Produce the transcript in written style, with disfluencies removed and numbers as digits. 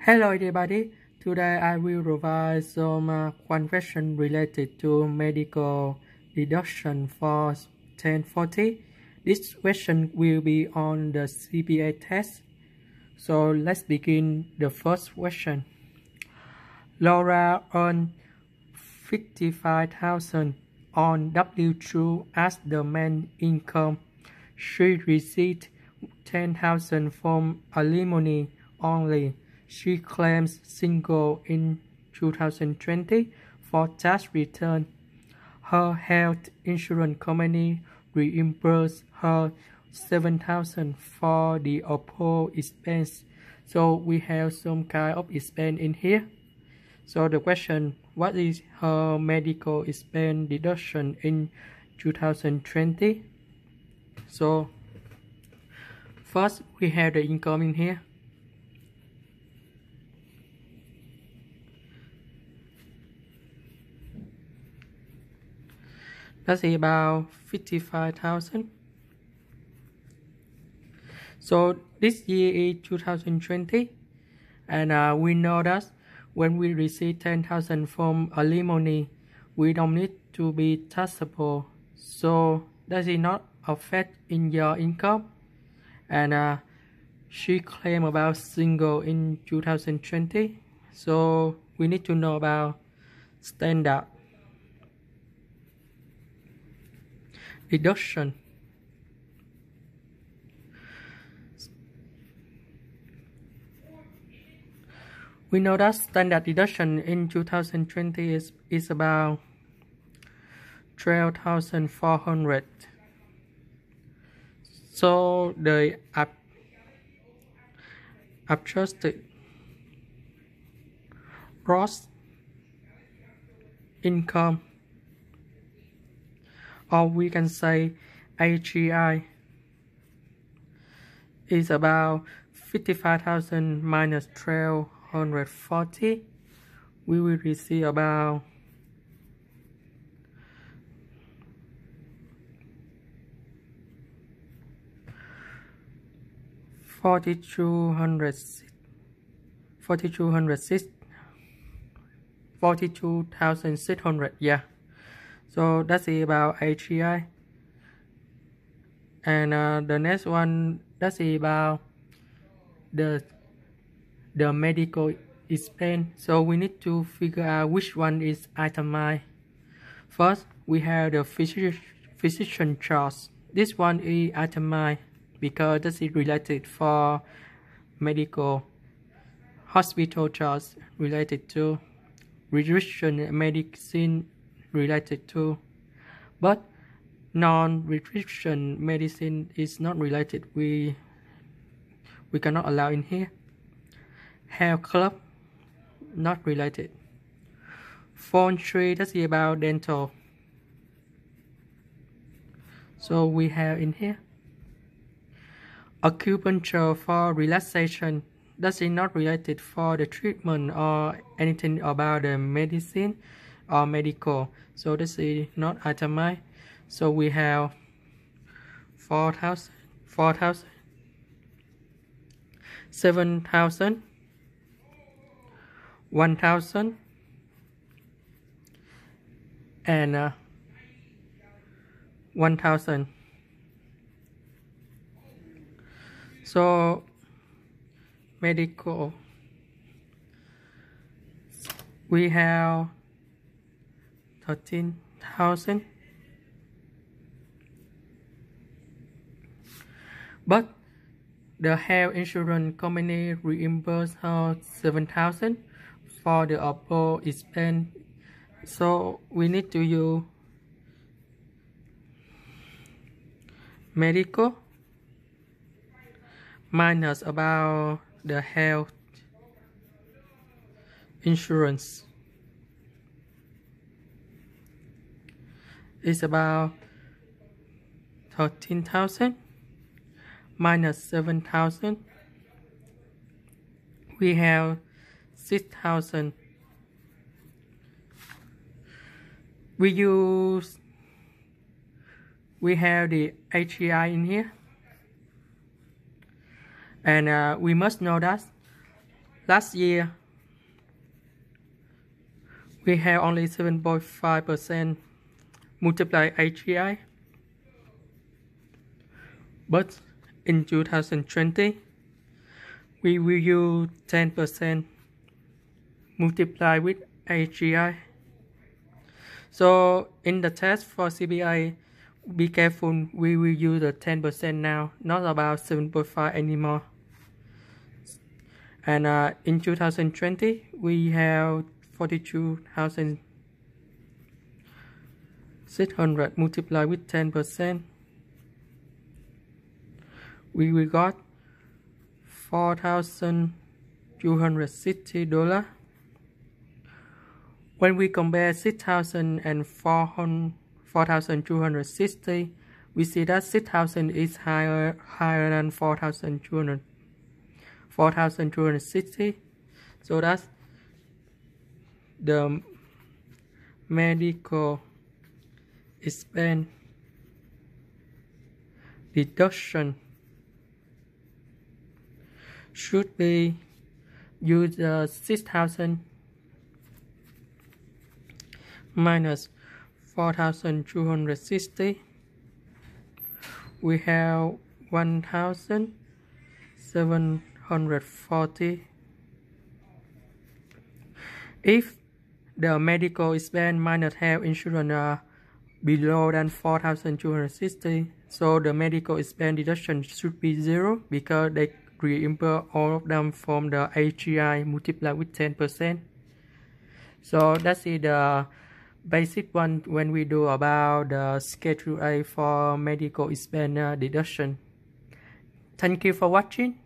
Hello everybody, today I will provide some one question related to medical deduction for 1040. This question will be on the CPA test. So let's begin the first question. Laura earned 55,000 on W2 as the main income. She received 10,000 from Alimony only. She claims single in 2020 for tax return. Her health insurance company reimbursed her 7,000 for the oppo expense. So we have some kind of expense in here. So the question, what is her medical expense deduction in 2020? So first we have the income in here. That's about 55,000. So this year is 2020, and we know that when we receive 10,000 from Alimony, we don't need to be taxable. So that is not affect in your income. And she claimed about single in 2020. So we need to know about standard deduction. We know that standard deduction in 2020 is about 12,400. So the adjusted gross income, or we can say AGI, is about 55,000 minus 1,240. We will receive about 42,600. Yeah. So that's about AGI. And the next one, that's about the medical expense. So we need to figure out which one is itemized. First, we have the physician charge. This one is itemized because this is related for medical. Hospital charge related to, restriction medicine related to, but non-restriction medicine is not related. We cannot allow in here. Health club, not related. Phone tree, that's about dental. So we have in here acupuncture for relaxation. That is not related for the treatment or anything about the medicine or medical. So this is not itemized. So we have 4,000, 7,000, 1,000, and 1,000. So medical, we have 13,000, but the health insurance company reimbursed her 7,000 for the oppo expense. So we need to use medical minus about the health insurance. It's about 13,000 minus 7,000. We have 6,000. We have the AGI in here. And we must know that Last year, we have only 7.5% multiplied AGI, but in 2020, we will use 10% multiply with AGI. So in the test for CPA, be careful, we will use the 10% now, not about 7.5 anymore. And in 2020, we have 42,600 multiplied with 10%. We will got $4,260. When we compare 6,000 and 4,260, we see that 6,000 is higher than 4,260. So that's the medical expense deduction should be use 6,000 minus 4,260. We have 1,740. If the medical expense minus health insurance are below than 4,260, so the medical expense deduction should be 0 because they reimburse all of them from the AGI multiplied with 10%. So that's the basic one when we do about the Schedule A for medical expense deduction. Thank you for watching.